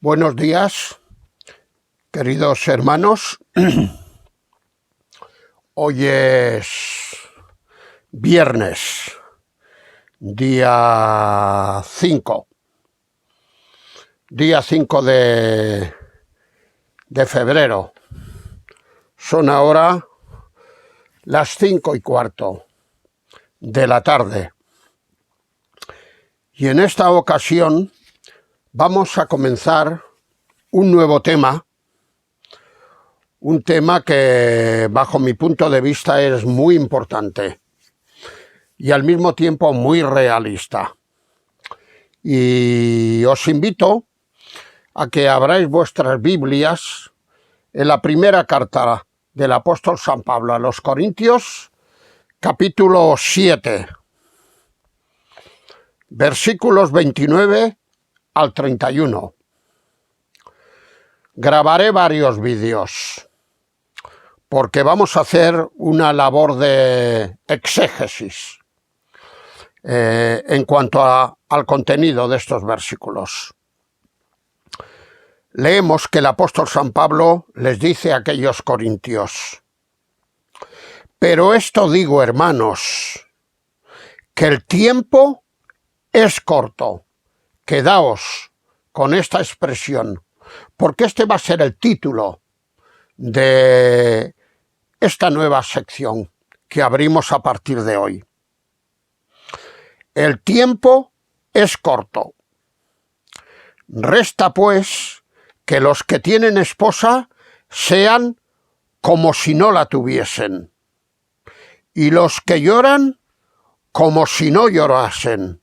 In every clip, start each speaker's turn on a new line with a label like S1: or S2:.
S1: Buenos días, queridos hermanos. Hoy es viernes, día 5 de febrero. Son ahora las 5:15 de la tarde. Y en esta ocasión vamos a comenzar un nuevo tema, un tema que bajo mi punto de vista es muy importante y al mismo tiempo muy realista. Y os invito a que abráis vuestras Biblias en la primera carta del apóstol San Pablo a los Corintios, capítulo 7, versículos 29 al 31. Grabaré varios vídeos porque vamos a hacer una labor de exégesis en cuanto al contenido de estos versículos. Leemos que el apóstol San Pablo les dice a aquellos corintios: pero esto digo, hermanos, que el tiempo es corto. Quedaos con esta expresión, porque este va a ser el título de esta nueva sección que abrimos a partir de hoy. El tiempo es corto. Resta, pues, que los que tienen esposa sean como si no la tuviesen, y los que lloran como si no llorasen,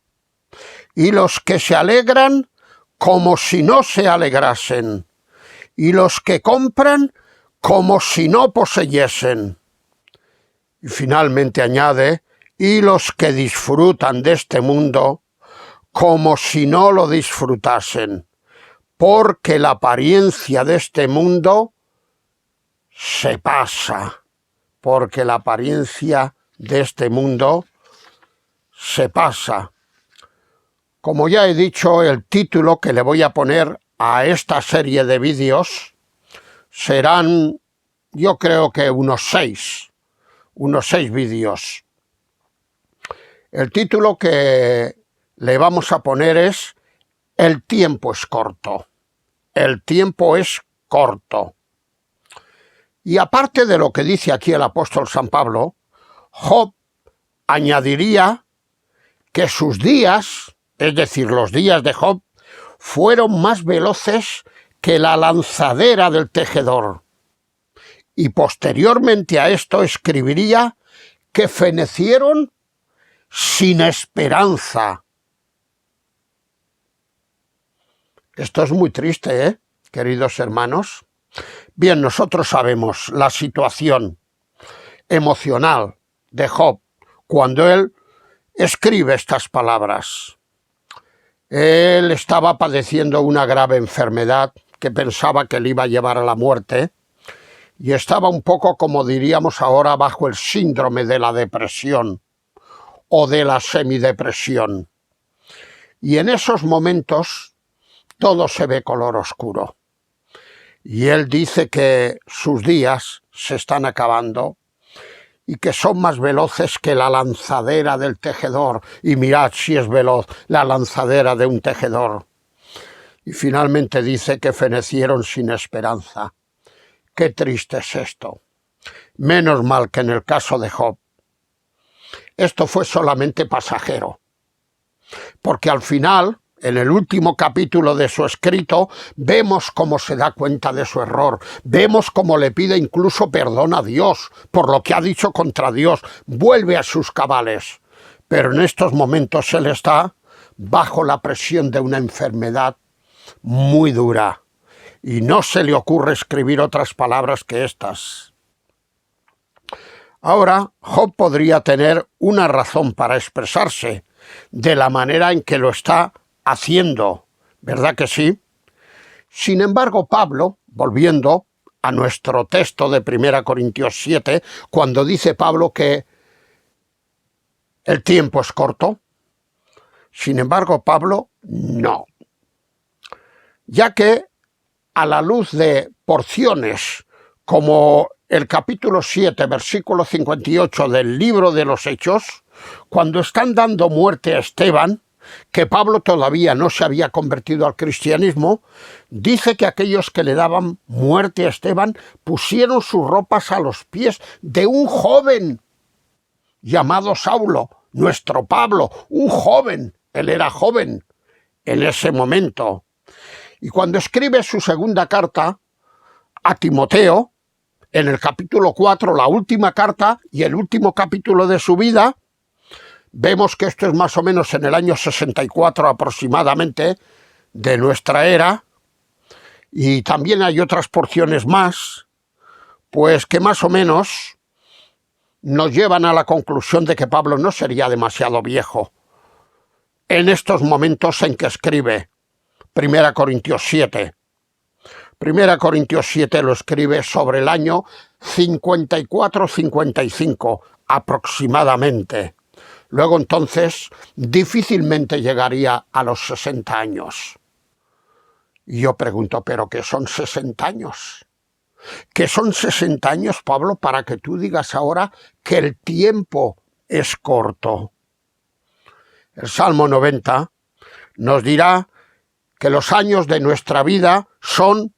S1: y los que se alegran como si no se alegrasen, y los que compran como si no poseyesen. Y finalmente añade: y los que disfrutan de este mundo como si no lo disfrutasen, porque la apariencia de este mundo se pasa, porque la apariencia de este mundo se pasa. Como ya he dicho, el título que le voy a poner a esta serie de vídeos serán, yo creo que unos seis vídeos. El título que le vamos a poner es: el tiempo es corto. El tiempo es corto. Y aparte de lo que dice aquí el apóstol San Pablo, Job añadiría que sus días, es decir, los días de Job, fueron más veloces que la lanzadera del tejedor. Y posteriormente a esto escribiría que fenecieron sin esperanza. Esto es muy triste, queridos hermanos. Bien, nosotros sabemos la situación emocional de Job cuando él escribe estas palabras. Él estaba padeciendo una grave enfermedad que pensaba que le iba a llevar a la muerte y estaba un poco, como diríamos ahora, bajo el síndrome de la depresión o de la semidepresión. Y en esos momentos todo se ve color oscuro. Y él dice que sus días se están acabando y que son más veloces que la lanzadera del tejedor. Y mirad si es veloz la lanzadera de un tejedor. Y finalmente dice que fenecieron sin esperanza. Qué triste es esto. Menos mal que en el caso de Job esto fue solamente pasajero. Porque al final, en el último capítulo de su escrito, vemos cómo se da cuenta de su error, vemos cómo le pide incluso perdón a Dios por lo que ha dicho contra Dios, vuelve a sus cabales. Pero en estos momentos él está bajo la presión de una enfermedad muy dura y no se le ocurre escribir otras palabras que estas. Ahora, Job podría tener una razón para expresarse de la manera en que lo está haciendo, ¿verdad que sí? Sin embargo, Pablo, volviendo a nuestro texto de 1 Corintios 7, cuando dice Pablo que el tiempo es corto, sin embargo, Pablo no. Ya que a la luz de porciones como el capítulo 7, versículo 58 del libro de los Hechos, cuando están dando muerte a Esteban, que Pablo todavía no se había convertido al cristianismo, dice que aquellos que le daban muerte a Esteban pusieron sus ropas a los pies de un joven llamado Saulo, nuestro Pablo, un joven, él era joven en ese momento. Y cuando escribe su segunda carta a Timoteo, en el capítulo 4, la última carta y el último capítulo de su vida, vemos que esto es más o menos en el año 64 aproximadamente de nuestra era, y también hay otras porciones más, pues que más o menos nos llevan a la conclusión de que Pablo no sería demasiado viejo en estos momentos en que escribe 1 Corintios 7. 1 Corintios 7 lo escribe sobre el año 54-55 aproximadamente. Luego entonces difícilmente llegaría a los 60 años. Y yo pregunto, ¿pero qué son 60 años? ¿Qué son 60 años, Pablo, para que tú digas ahora que el tiempo es corto? El Salmo 90 nos dirá que los años de nuestra vida son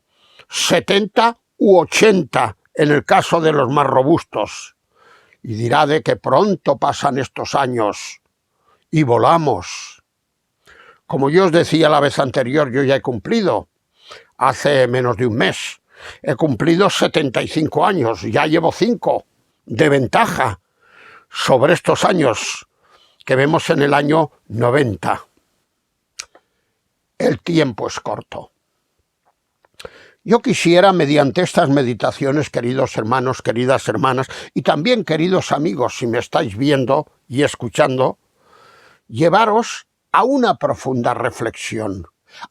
S1: 70 u 80 en el caso de los más robustos. Y dirá de que pronto pasan estos años y volamos. Como yo os decía la vez anterior, yo ya he cumplido, hace menos de un mes, he cumplido 75 años, ya llevo 5 de ventaja sobre estos años que vemos en el año 90. El tiempo es corto. Yo quisiera, mediante estas meditaciones, queridos hermanos, queridas hermanas, y también queridos amigos, si me estáis viendo y escuchando, llevaros a una profunda reflexión,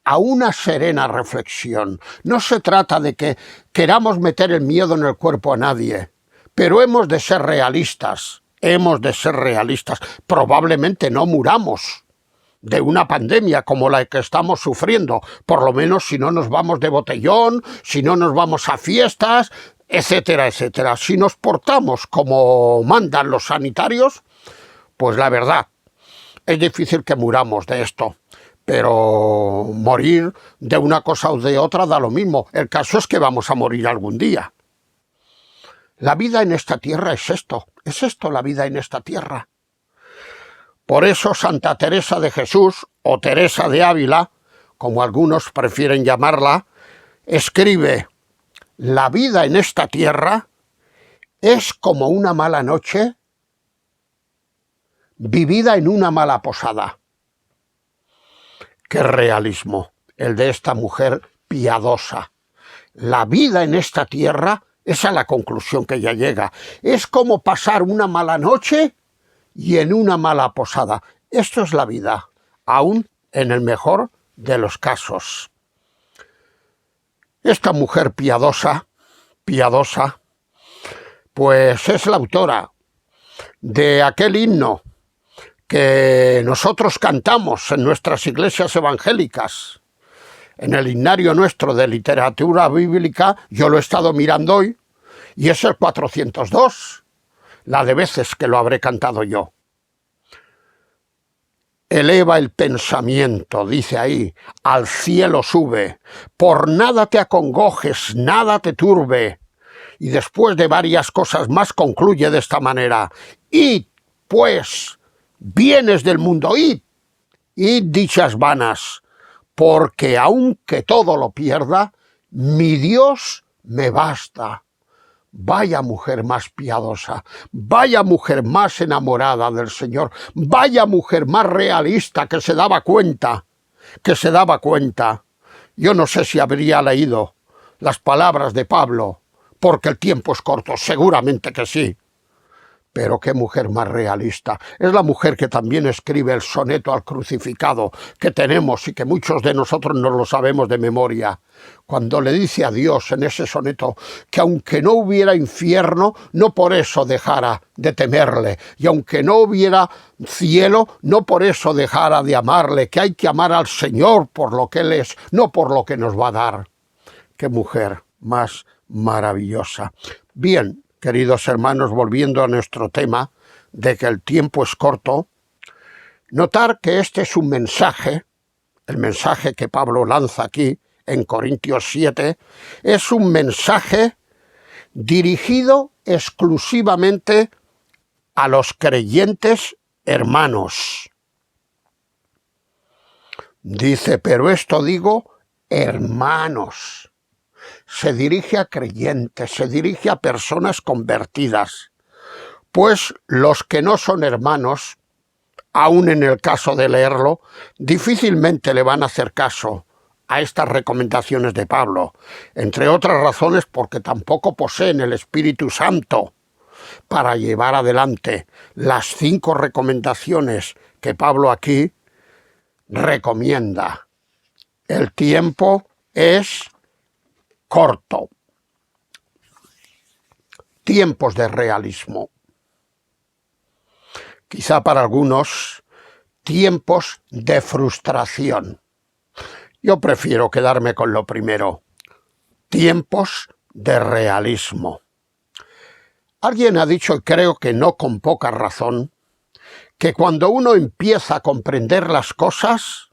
S1: a una serena reflexión. No se trata de que queramos meter el miedo en el cuerpo a nadie, pero hemos de ser realistas, Probablemente no muramos de una pandemia como la que estamos sufriendo, por lo menos si no nos vamos de botellón, si no nos vamos a fiestas, etcétera, etcétera. Si nos portamos como mandan los sanitarios, pues la verdad, es difícil que muramos de esto, pero morir de una cosa o de otra da lo mismo. El caso es que vamos a morir algún día. La vida en esta tierra es esto la vida en esta tierra. Por eso Santa Teresa de Jesús, o Teresa de Ávila, como algunos prefieren llamarla, escribe: la vida en esta tierra es como una mala noche vivida en una mala posada. Qué realismo el de esta mujer piadosa. La vida en esta tierra, esa es la conclusión que ella llega, es como pasar una mala noche y en una mala posada. Esto es la vida, aún en el mejor de los casos. Esta mujer piadosa, pues es la autora de aquel himno que nosotros cantamos en nuestras iglesias evangélicas. En el himnario nuestro de literatura bíblica, yo lo he estado mirando hoy, y es el 402, la de veces que lo habré cantado yo. Eleva el pensamiento, dice ahí, al cielo sube, por nada te acongojes, nada te turbe. Y después de varias cosas más concluye de esta manera: id, pues, bienes del mundo, id dichas vanas, porque aunque todo lo pierda, mi Dios me basta. Vaya mujer más piadosa, vaya mujer más enamorada del Señor, vaya mujer más realista que se daba cuenta. Yo no sé si habría leído las palabras de Pablo, porque el tiempo es corto, seguramente que sí. Pero qué mujer más realista. Es la mujer que también escribe el soneto al crucificado que tenemos y que muchos de nosotros no lo sabemos de memoria. Cuando le dice a Dios en ese soneto que aunque no hubiera infierno, no por eso dejara de temerle. Y aunque no hubiera cielo, no por eso dejara de amarle. Que hay que amar al Señor por lo que Él es, no por lo que nos va a dar. qué mujer más maravillosa. Bien, queridos hermanos, volviendo a nuestro tema de que el tiempo es corto, notar que este es un mensaje, el mensaje que Pablo lanza aquí en Corintios 7, es un mensaje dirigido exclusivamente a los creyentes hermanos. Dice, pero esto digo, hermanos. Se dirige a creyentes, se dirige a personas convertidas, pues los que no son hermanos, aún en el caso de leerlo, difícilmente le van a hacer caso a estas recomendaciones de Pablo, entre otras razones porque tampoco poseen el Espíritu Santo para llevar adelante las 5 recomendaciones que Pablo aquí recomienda. El tiempo es corto. Tiempos de realismo. Quizá para algunos, tiempos de frustración. Yo prefiero quedarme con lo primero. Tiempos de realismo. Alguien ha dicho, y creo que no con poca razón, que cuando uno empieza a comprender las cosas,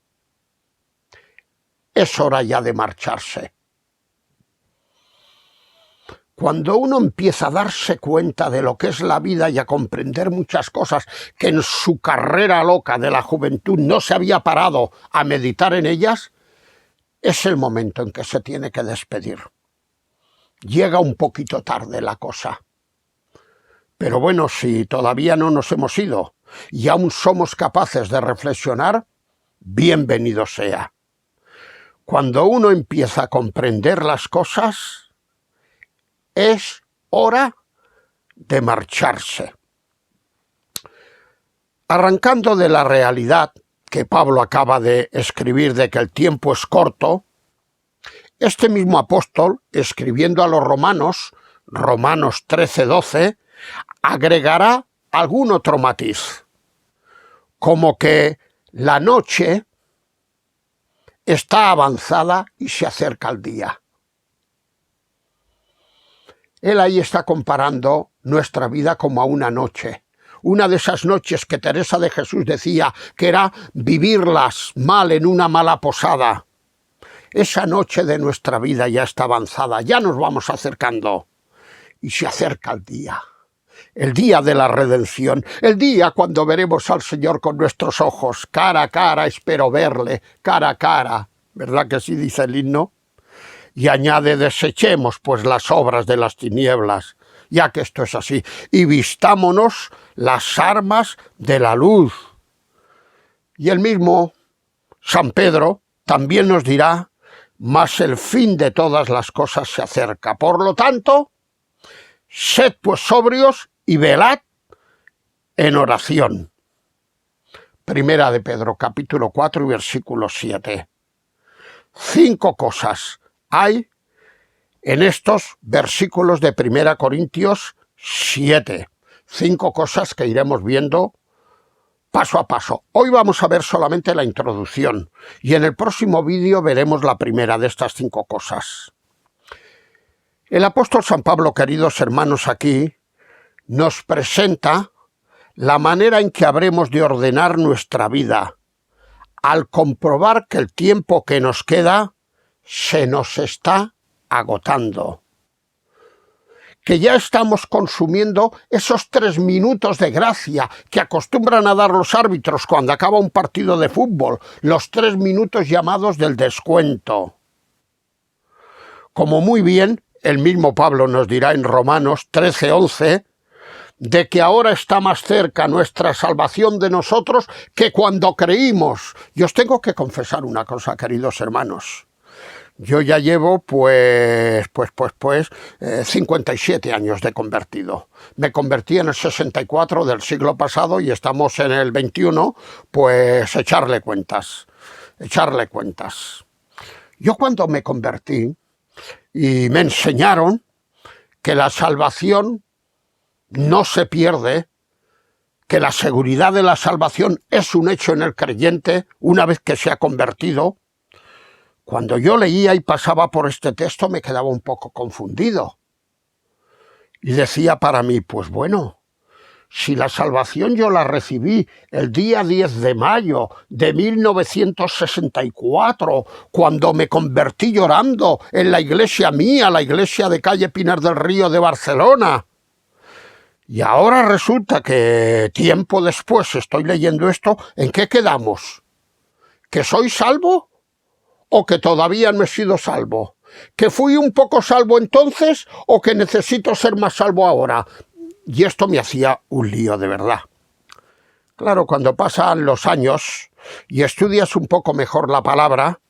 S1: es hora ya de marcharse. Cuando uno empieza a darse cuenta de lo que es la vida y a comprender muchas cosas que en su carrera loca de la juventud no se había parado a meditar en ellas, es el momento en que se tiene que despedir. Llega un poquito tarde la cosa. Pero bueno, si todavía no nos hemos ido y aún somos capaces de reflexionar, bienvenido sea. Cuando uno empieza a comprender las cosas, es hora de marcharse. Arrancando de la realidad que Pablo acaba de escribir de que el tiempo es corto, este mismo apóstol, escribiendo a los romanos, Romanos 13:12, agregará algún otro matiz, como que la noche está avanzada y se acerca el día. Él ahí está comparando nuestra vida como a una noche. Una de esas noches que Teresa de Jesús decía que era vivirlas mal en una mala posada. Esa noche de nuestra vida ya está avanzada, ya nos vamos acercando. Y se acerca el día de la redención, el día cuando veremos al Señor con nuestros ojos, cara a cara, espero verle, cara a cara. ¿Verdad que sí dice el himno? Y añade, desechemos pues las obras de las tinieblas, ya que esto es así, y vistámonos las armas de la luz. Y el mismo San Pedro también nos dirá, mas el fin de todas las cosas se acerca. Por lo tanto, sed pues sobrios y velad en oración. Primera de Pedro, capítulo 4 y versículo 7. 5 cosas hay en estos versículos de 1 Corintios 7. 5 cosas que iremos viendo paso a paso. Hoy vamos a ver solamente la introducción y en el próximo vídeo veremos la primera de estas 5 cosas. El apóstol San Pablo, queridos hermanos, aquí nos presenta la manera en que habremos de ordenar nuestra vida al comprobar que el tiempo que nos queda se nos está agotando, que ya estamos consumiendo esos 3 minutos de gracia que acostumbran a dar los árbitros cuando acaba un partido de fútbol, los 3 minutos llamados del descuento. Como muy bien el mismo Pablo nos dirá en Romanos 13:11, de que ahora está más cerca nuestra salvación de nosotros que cuando creímos. Yo os tengo que confesar una cosa, queridos hermanos. Yo ya llevo 57 años de convertido. Me convertí en el 64 del siglo pasado y estamos en el 21, pues echarle cuentas. Yo cuando me convertí y me enseñaron que la salvación no se pierde, que la seguridad de la salvación es un hecho en el creyente una vez que se ha convertido, Cuando yo leía y pasaba por este texto me quedaba un poco confundido. Y decía para mí, pues bueno, si la salvación yo la recibí el día 10 de mayo de 1964, cuando me convertí llorando en la iglesia mía, la iglesia de calle Pinar del Río de Barcelona, y ahora resulta que tiempo después estoy leyendo esto, ¿en qué quedamos? ¿Que soy salvo o que todavía no he sido salvo? ¿Que fui un poco salvo entonces o que necesito ser más salvo ahora? Y esto me hacía un lío de verdad. Claro, cuando pasan los años y estudias un poco mejor la palabra,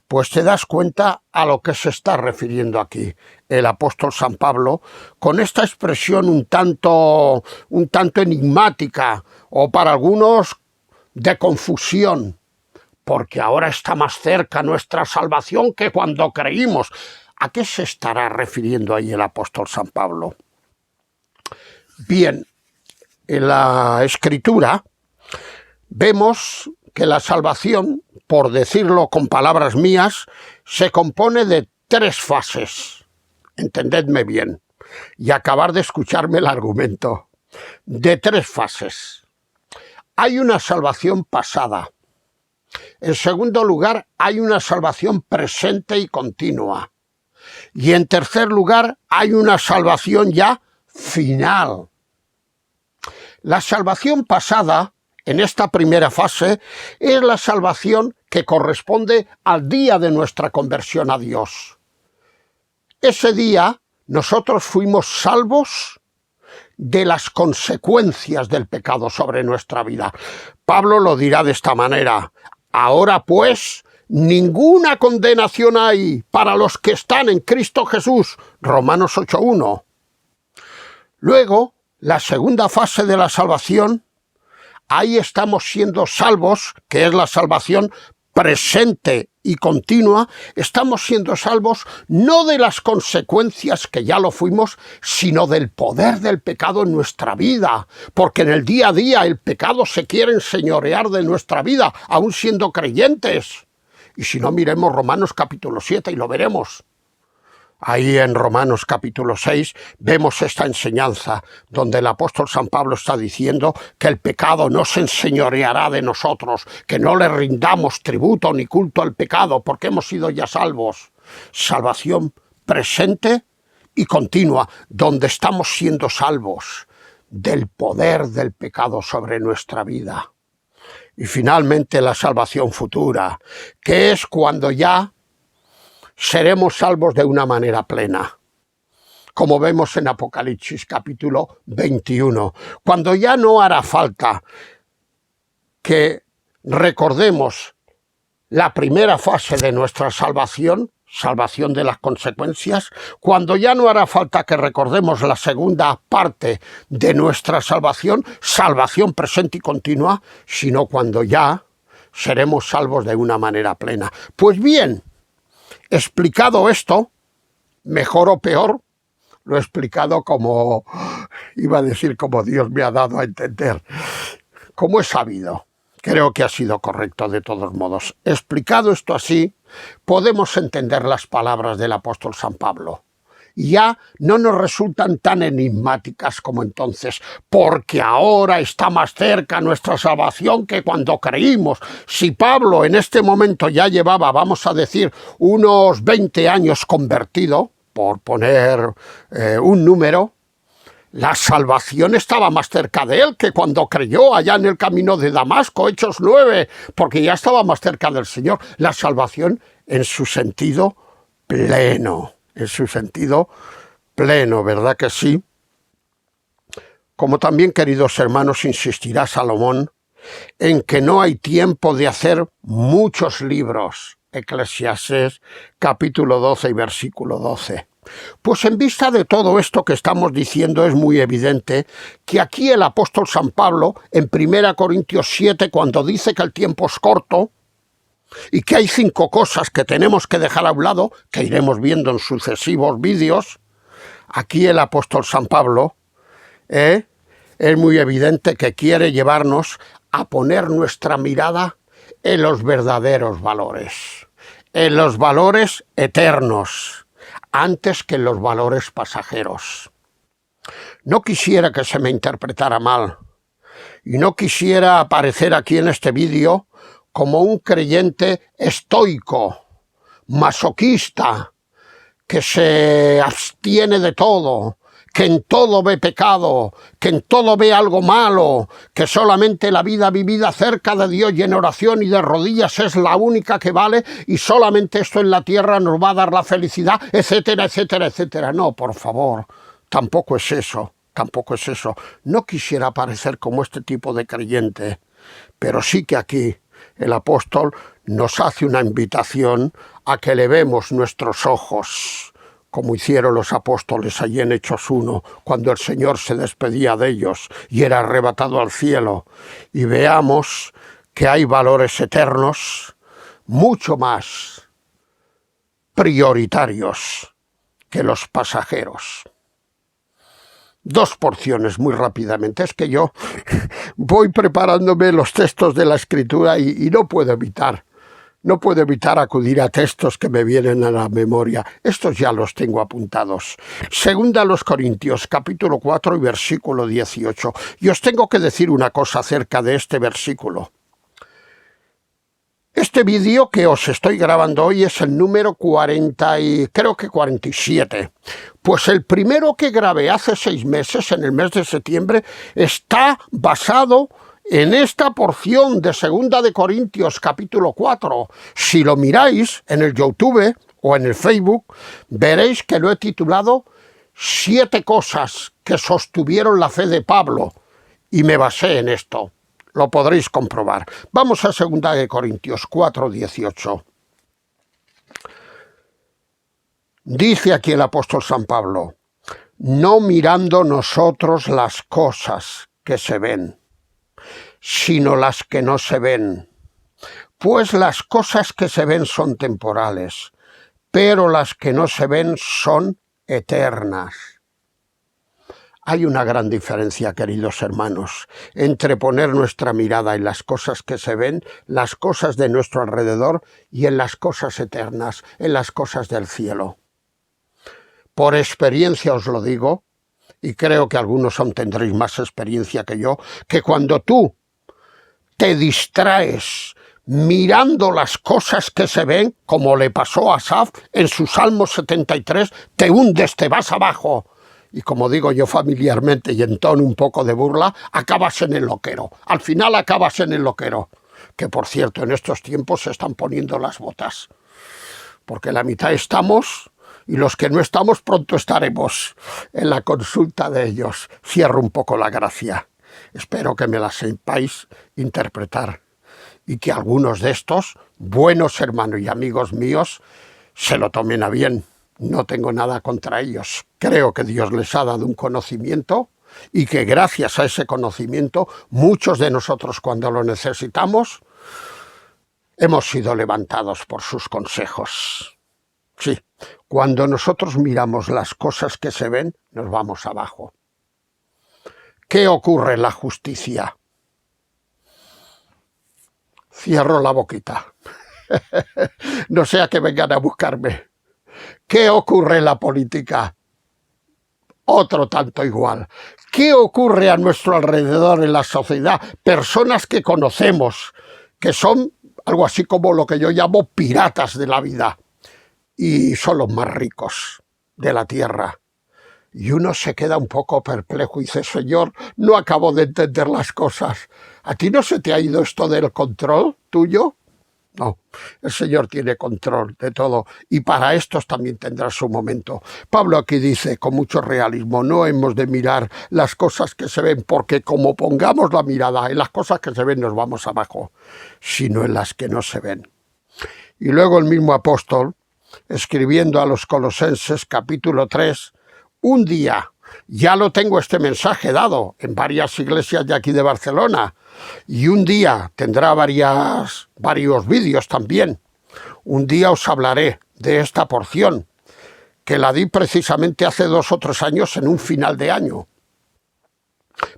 S1: pues te das cuenta a lo que se está refiriendo aquí el apóstol San Pablo con esta expresión un tanto enigmática o para algunos de confusión, porque ahora está más cerca nuestra salvación que cuando creímos. ¿A qué se estará refiriendo ahí el apóstol San Pablo? Bien, en la Escritura vemos que la salvación, por decirlo con palabras mías, se compone de 3 fases. Entendedme bien y acabar de escucharme el argumento. De 3 fases. Hay una salvación pasada. En segundo lugar, hay una salvación presente y continua. Y en tercer lugar, hay una salvación ya final. La salvación pasada, en esta primera fase, es la salvación que corresponde al día de nuestra conversión a Dios. Ese día nosotros fuimos salvos de las consecuencias del pecado sobre nuestra vida. Pablo lo dirá de esta manera: ahora pues, ninguna condenación hay para los que están en Cristo Jesús. Romanos 8:1. Luego, la segunda fase de la salvación, ahí estamos siendo salvos, que es la salvación presente y continua. Estamos siendo salvos no de las consecuencias, que ya lo fuimos, sino del poder del pecado en nuestra vida, porque en el día a día el pecado se quiere enseñorear de nuestra vida, aún siendo creyentes. Y si no, miremos Romanos capítulo 7 y lo veremos. Ahí en Romanos capítulo 6 vemos esta enseñanza donde el apóstol San Pablo está diciendo que el pecado no se enseñoreará de nosotros, que no le rindamos tributo ni culto al pecado porque hemos sido ya salvos. Salvación presente y continua, donde estamos siendo salvos del poder del pecado sobre nuestra vida. Y finalmente la salvación futura, que es cuando ya seremos salvos de una manera plena, como vemos en Apocalipsis capítulo 21, cuando ya no hará falta que recordemos la primera fase de nuestra salvación, salvación de las consecuencias, cuando ya no hará falta que recordemos la segunda parte de nuestra salvación, salvación presente y continua, sino cuando ya seremos salvos de una manera plena. Pues bien, explicado esto, mejor o peor, lo he explicado como, iba a decir como Dios me ha dado a entender, como he sabido. Creo que ha sido correcto de todos modos. Explicado esto así, podemos entender las palabras del apóstol San Pablo. Y ya no nos resultan tan enigmáticas como entonces, porque ahora está más cerca nuestra salvación que cuando creímos. Si Pablo en este momento ya llevaba, vamos a decir, unos 20 años convertido, por poner un número, la salvación estaba más cerca de él que cuando creyó allá en el camino de Damasco, Hechos 9, porque ya estaba más cerca del Señor. La salvación en su sentido pleno. En su sentido pleno, ¿verdad que sí? Como también, queridos hermanos, insistirá Salomón en que no hay tiempo de hacer muchos libros. Eclesiastés capítulo 12 y versículo 12. Pues en vista de todo esto que estamos diciendo es muy evidente que aquí el apóstol San Pablo, en 1 Corintios 7, cuando dice que el tiempo es corto, y que hay 5 cosas que tenemos que dejar a un lado, que iremos viendo en sucesivos vídeos, aquí el apóstol San Pablo es muy evidente que quiere llevarnos a poner nuestra mirada en los verdaderos valores, en los valores eternos, antes que en los valores pasajeros. No quisiera que se me interpretara mal, y no quisiera aparecer aquí en este vídeo como un creyente estoico, masoquista, que se abstiene de todo, que en todo ve pecado, que en todo ve algo malo, que solamente la vida vivida cerca de Dios y en oración y de rodillas es la única que vale y solamente esto en la tierra nos va a dar la felicidad, etcétera, etcétera, etcétera. No, por favor, tampoco es eso, tampoco es eso. No quisiera parecer como este tipo de creyente, pero sí que aquí el apóstol nos hace una invitación a que levemos nuestros ojos, como hicieron los apóstoles allí en Hechos 1, cuando el Señor se despedía de ellos y era arrebatado al cielo, y veamos que hay valores eternos mucho más prioritarios que los pasajeros. Dos porciones muy rápidamente. Es que yo voy preparándome los textos de la Escritura y no puedo evitar acudir a textos que me vienen a la memoria. Estos ya los tengo apuntados. Segunda a los Corintios, capítulo 4 y versículo 18. Y os tengo que decir una cosa acerca de este versículo. Este vídeo que os estoy grabando hoy es el número 40 y creo que 47. Pues el primero que grabé hace 6 meses, en el mes de septiembre, está basado en esta porción de Segunda de Corintios, capítulo 4. Si lo miráis en el YouTube o en el Facebook, veréis que lo he titulado 7 cosas que sostuvieron la fe de Pablo, y me basé en esto. Lo podréis comprobar. Vamos a 2 de Corintios 4:18. Dice aquí el apóstol San Pablo: no mirando nosotros las cosas que se ven, sino las que no se ven. Pues las cosas que se ven son temporales, pero las que no se ven son eternas. Hay una gran diferencia, queridos hermanos, entre poner nuestra mirada en las cosas que se ven, las cosas de nuestro alrededor, y en las cosas eternas, en las cosas del cielo. Por experiencia os lo digo, y creo que algunos aún tendréis más experiencia que yo, que cuando tú te distraes mirando las cosas que se ven, como le pasó a Asaf en su Salmo 73, te hundes, te vas abajo. Y como digo yo familiarmente y en tono un poco de burla, acabas en el loquero. Al final acabas en el loquero. Que por cierto, en estos tiempos se están poniendo las botas. Porque la mitad estamos y los que no estamos pronto estaremos en la consulta de ellos. Cierro un poco la gracia. Espero que me la sepáis interpretar. Y que algunos de estos buenos hermanos y amigos míos se lo tomen a bien. No tengo nada contra ellos. Creo que Dios les ha dado un conocimiento y que gracias a ese conocimiento, muchos de nosotros cuando lo necesitamos, hemos sido levantados por sus consejos. Sí, cuando nosotros miramos las cosas que se ven, nos vamos abajo. ¿Qué ocurre en la justicia? Cierro la boquita. No sea que vengan a buscarme. ¿Qué ocurre en la política? Otro tanto igual. ¿Qué ocurre a nuestro alrededor en la sociedad? Personas que conocemos, que son algo así como lo que yo llamo piratas de la vida. Y son los más ricos de la tierra. Y uno se queda un poco perplejo y dice: Señor, no acabo de entender las cosas. ¿A ti no se te ha ido esto del control tuyo? No, el Señor tiene control de todo y para estos también tendrá su momento. Pablo aquí dice con mucho realismo: no hemos de mirar las cosas que se ven, porque como pongamos la mirada en las cosas que se ven nos vamos abajo, sino en las que no se ven. Y luego el mismo apóstol, escribiendo a los Colosenses capítulo 3, un día, ya lo tengo este mensaje dado en varias iglesias de aquí de Barcelona, y un día tendrá varios vídeos también. Un día os hablaré de esta porción, que la di precisamente hace 2 o 3 años en un final de año,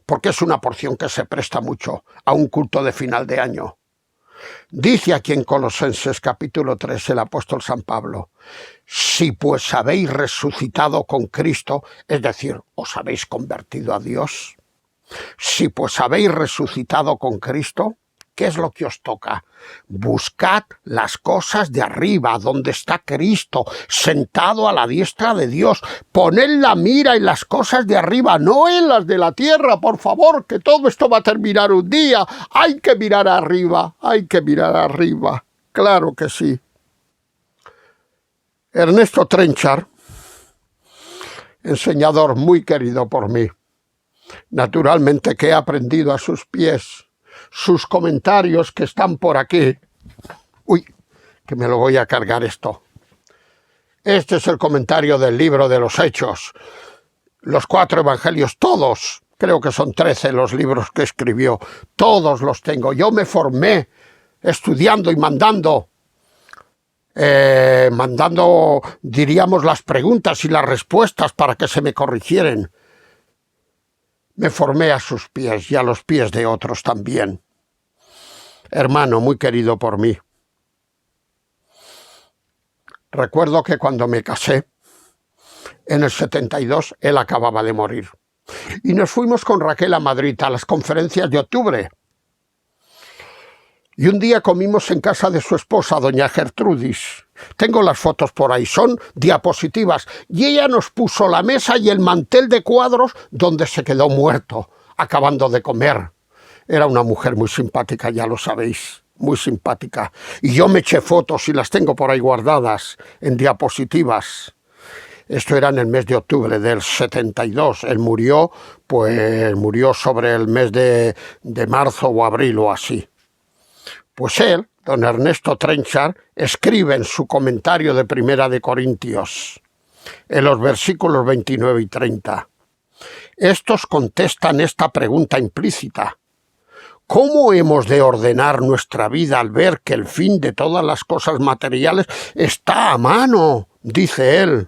S1: porque es una porción que se presta mucho a un culto de final de año. Dice aquí en Colosenses capítulo 3 el apóstol San Pablo: si pues habéis resucitado con Cristo, es decir, os habéis convertido a Dios, si pues habéis resucitado con Cristo, ¿qué es lo que os toca? Buscad las cosas de arriba, donde está Cristo, sentado a la diestra de Dios. Poned la mira en las cosas de arriba, no en las de la tierra, por favor, que todo esto va a terminar un día. Hay que mirar arriba, hay que mirar arriba. Claro que sí. Ernesto Trenchard, enseñador muy querido por mí, naturalmente que he aprendido a sus pies sus comentarios que están por aquí. Uy, que me lo voy a cargar esto. Este es el comentario del libro de los Hechos. Los 4 evangelios, todos, creo que son 13 los libros que escribió, todos los tengo. Yo me formé estudiando y mandando, diríamos, las preguntas y las respuestas para que se me corrigieran. Me formé a sus pies y a los pies de otros también. Hermano muy querido por mí, recuerdo que cuando me casé, en el 72, él acababa de morir. Y nos fuimos con Raquel a Madrid a las conferencias de octubre. Y un día comimos en casa de su esposa, doña Gertrudis. Tengo las fotos por ahí, son diapositivas. Y ella nos puso la mesa y el mantel de cuadros donde se quedó muerto, acabando de comer. Era una mujer muy simpática, ya lo sabéis, muy simpática. Y yo me eché fotos y las tengo por ahí guardadas en diapositivas. Esto era en el mes de octubre del 72. Él murió, pues murió sobre el mes de marzo o abril o así. Pues él, don Ernesto Trenchard, escribe en su comentario de Primera de Corintios, en los versículos 29 y 30. Estos contestan esta pregunta implícita: ¿cómo hemos de ordenar nuestra vida al ver que el fin de todas las cosas materiales está a mano? Dice él.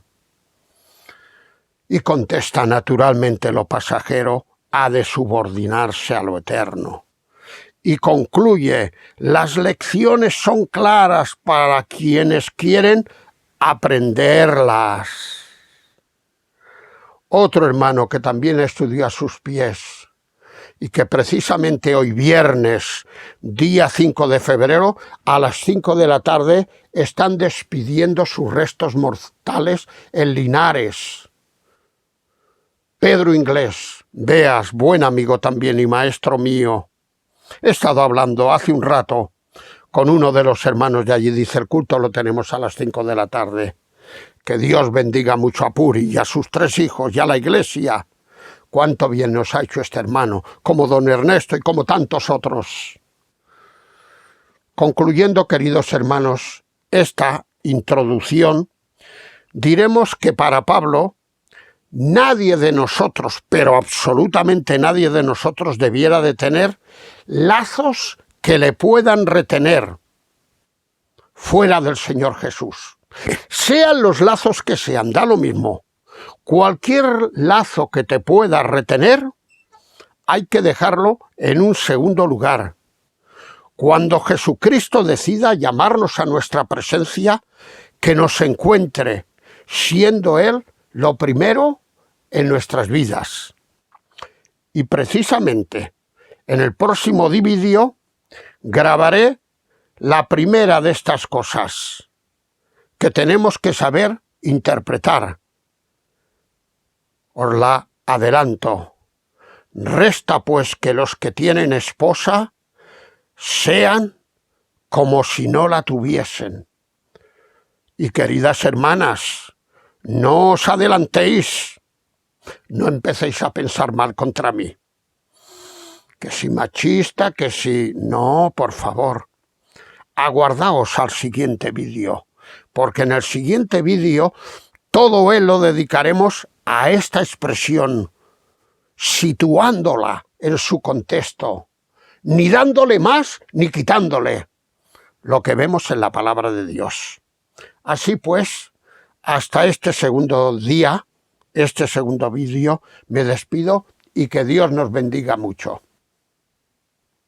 S1: Y contesta: naturalmente lo pasajero ha de subordinarse a lo eterno. Y concluye: las lecciones son claras para quienes quieren aprenderlas. Otro hermano que también estudió a sus pies y que precisamente hoy viernes, día 5 de febrero, a las 5 de la tarde, están despidiendo sus restos mortales en Linares. Pedro Inglés, Beas, buen amigo también y maestro mío. He estado hablando hace un rato con uno de los hermanos de allí. Dice: el culto lo tenemos a las 5 de la tarde. Que Dios bendiga mucho a Puri y a sus 3 hijos y a la iglesia. Cuánto bien nos ha hecho este hermano, como don Ernesto y como tantos otros. Concluyendo, queridos hermanos, esta introducción, diremos que para Pablo, nadie de nosotros, pero absolutamente nadie de nosotros, debiera de tener lazos que le puedan retener fuera del Señor Jesús. Sean los lazos que sean, da lo mismo. Cualquier lazo que te pueda retener, hay que dejarlo en un segundo lugar. Cuando Jesucristo decida llamarnos a nuestra presencia, que nos encuentre, siendo Él lo primero en nuestras vidas. Y precisamente en el próximo vídeo grabaré la primera de estas cosas que tenemos que saber interpretar. Os la adelanto. Resta pues que los que tienen esposa sean como si no la tuviesen. Y queridas hermanas, no os adelantéis, no empecéis a pensar mal contra mí. Que si machista, que si... No, por favor, aguardaos al siguiente vídeo, porque en el siguiente vídeo todo él lo dedicaremos a esta expresión, situándola en su contexto, ni dándole más ni quitándole lo que vemos en la palabra de Dios. Así pues, hasta este segundo día, este segundo vídeo, me despido y que Dios nos bendiga mucho.